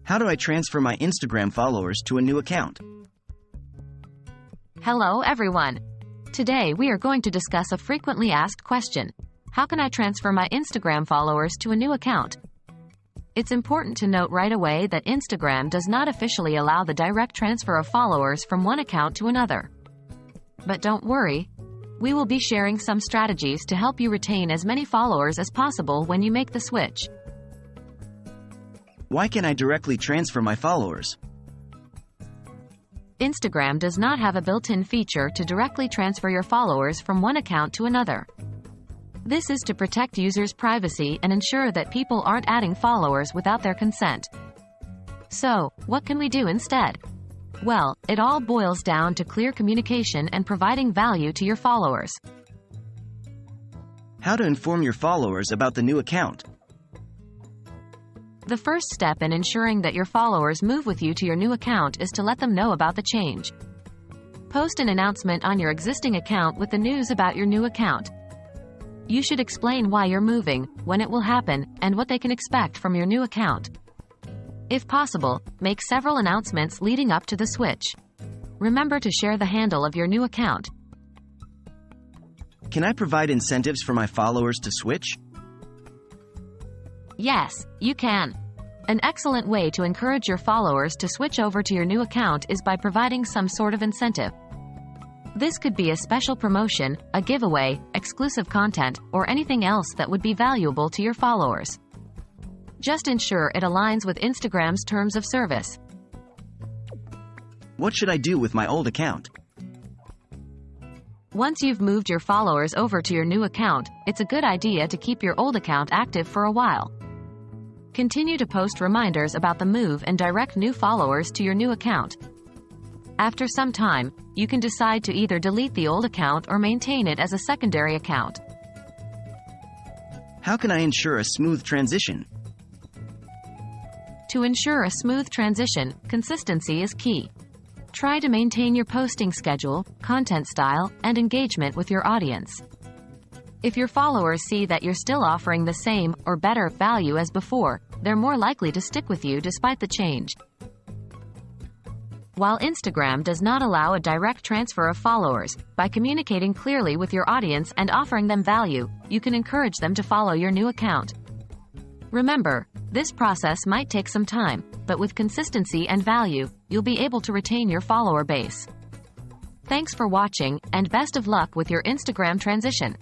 How do I transfer my Instagram followers to a new account? Hello everyone. Today we are going to discuss a frequently asked question. How can I transfer my Instagram followers to a new account? It's important to note right away that Instagram does not officially allow the direct transfer of followers from one account to another. But don't worry. We will be sharing some strategies to help you retain as many followers as possible when you make the switch. Why can't I directly transfer my followers? Instagram does not have a built-in feature to directly transfer your followers from one account to another. This is to protect users' privacy and ensure that people aren't adding followers without their consent. So, what can we do instead? Well, it all boils down to clear communication and providing value to your followers. How to inform your followers about the new account? The first step in ensuring that your followers move with you to your new account is to let them know about the change. Post an announcement on your existing account with the news about your new account. You should explain why you're moving, when it will happen, and what they can expect from your new account. If possible, make several announcements leading up to the switch. Remember to share the handle of your new account. Can I provide incentives for my followers to switch? Yes, you can. An excellent way to encourage your followers to switch over to your new account is by providing some sort of incentive. This could be a special promotion, a giveaway, exclusive content, or anything else that would be valuable to your followers. Just ensure it aligns with Instagram's terms of service. What should I do with my old account? Once you've moved your followers over to your new account, it's a good idea to keep your old account active for a while. Continue to post reminders about the move and direct new followers to your new account. After some time, you can decide to either delete the old account or maintain it as a secondary account. How can I ensure a smooth transition? To ensure a smooth transition, consistency is key. Try to maintain your posting schedule, content style, and engagement with your audience. If your followers see that you're still offering the same or better value as before, they're more likely to stick with you despite the change. While Instagram does not allow a direct transfer of followers, by communicating clearly with your audience and offering them value, you can encourage them to follow your new account. Remember, this process might take some time, but with consistency and value, you'll be able to retain your follower base. Thanks for watching, and best of luck with your Instagram transition.